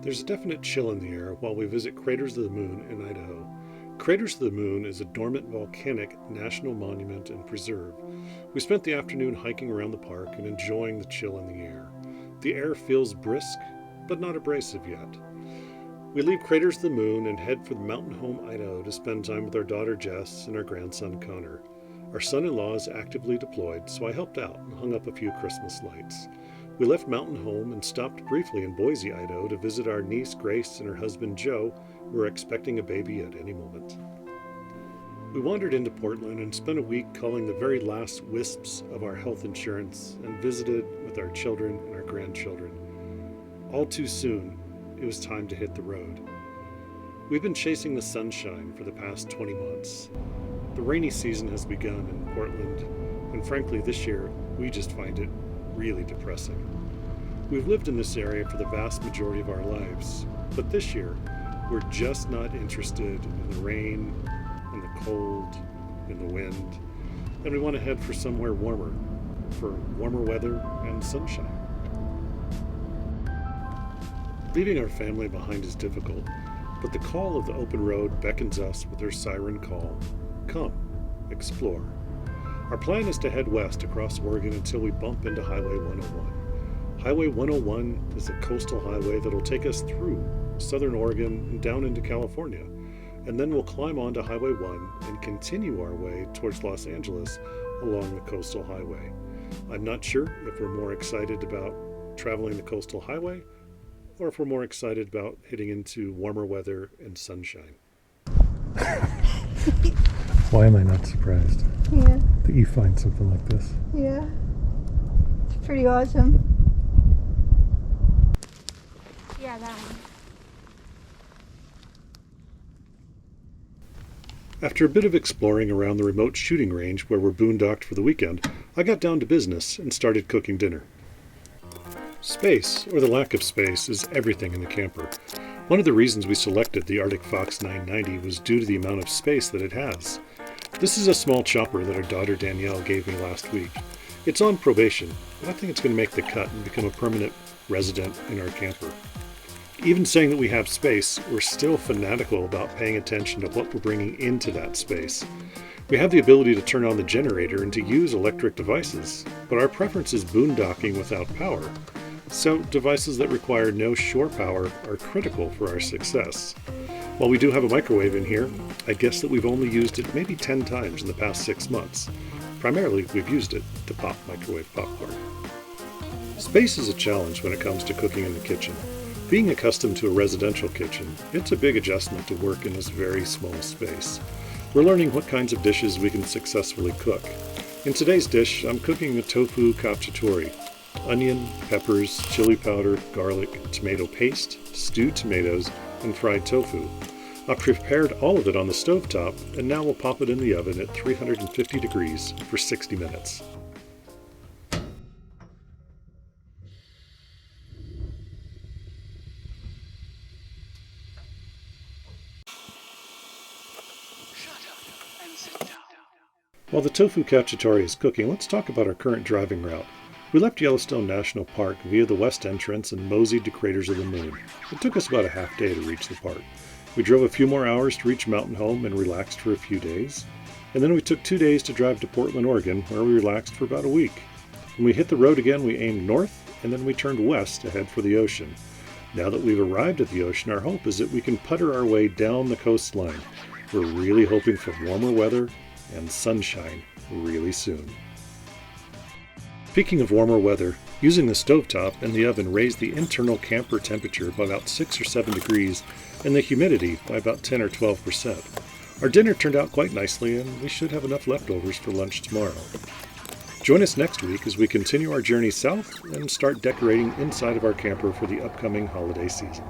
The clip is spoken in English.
There's a definite chill in the air while we visit Craters of the Moon in Idaho. Craters of the Moon is a dormant volcanic national monument and preserve. We spent the afternoon hiking around the park and enjoying the chill in the air. The air feels brisk, but not abrasive yet. We leave Craters of the Moon and head for the mountain home Idaho to spend time with our daughter Jess and our grandson Connor. Our son-in-law is actively deployed, so I helped out and hung up a few Christmas lights. We left mountain home and stopped briefly in Boise, Idaho to visit our niece Grace and her husband Joe, who are expecting a baby at any moment. We wandered into Portland and spent a week calling the very last wisps of our health insurance and visited with our children and our grandchildren. All too soon, it was time to hit the road. We've been chasing the sunshine for the past 20 months. The rainy season has begun in Portland, and frankly this year we just find it really depressing. We've lived in this area for the vast majority of our lives, but this year we're just not interested in the rain, in the cold, in the wind, and we want to head for somewhere warmer, for warmer weather and sunshine. Leaving our family behind is difficult, but the call of the open road beckons us with their siren call. Come, explore. Our plan is to head west across Oregon until we bump into Highway 101. Highway 101 is a coastal highway that'll take us through southern Oregon and down into California, and then we'll climb onto Highway 1 and continue our way towards Los Angeles along the coastal highway. I'm not sure if we're more excited about traveling the coastal highway or if we're more excited about hitting into warmer weather and sunshine. Why am I not surprised that you find something like this? Yeah, it's pretty awesome. Yeah, that one. After a bit of exploring around the remote shooting range where we're boondocked for the weekend, I got down to business and started cooking dinner. Space, or the lack of space, is everything in the camper. One of the reasons we selected the Arctic Fox 990 was due to the amount of space that it has. This is a small chopper that our daughter Danielle gave me last week. It's on probation, but I think it's going to make the cut and become a permanent resident in our camper. Even saying that we have space, we're still fanatical about paying attention to what we're bringing into that space. We have the ability to turn on the generator and to use electric devices, but our preference is boondocking without power. So devices that require no shore power are critical for our success. While we do have a microwave in here, I guess that we've only used it maybe 10 times in the past 6 months. Primarily, we've used it to pop microwave popcorn. Space is a challenge when it comes to cooking in the kitchen. Being accustomed to a residential kitchen, it's a big adjustment to work in this very small space. We're learning what kinds of dishes we can successfully cook. In today's dish, I'm cooking a tofu cacciatore. Onion, peppers, chili powder, garlic, tomato paste, stewed tomatoes, and fried tofu. I've prepared all of it on the stovetop, and now we'll pop it in the oven at 350 degrees for 60 minutes. While the tofu cacciatore is cooking, let's talk about our current driving route. We left Yellowstone National Park via the west entrance and moseyed to Craters of the Moon. It took us about a half day to reach the park. We drove a few more hours to reach Mountain Home and relaxed for a few days. And then we took 2 days to drive to Portland, Oregon, where we relaxed for about a week. When we hit the road again, we aimed north, and then we turned west to head for the ocean. Now that we've arrived at the ocean, our hope is that we can putter our way down the coastline. We're really hoping for warmer weather and sunshine really soon. Speaking of warmer weather, using the stovetop and the oven raised the internal camper temperature by about 6 or 7 degrees and the humidity by about 10 or 12%. Our dinner turned out quite nicely and we should have enough leftovers for lunch tomorrow. Join us next week as we continue our journey south and start decorating inside of our camper for the upcoming holiday season.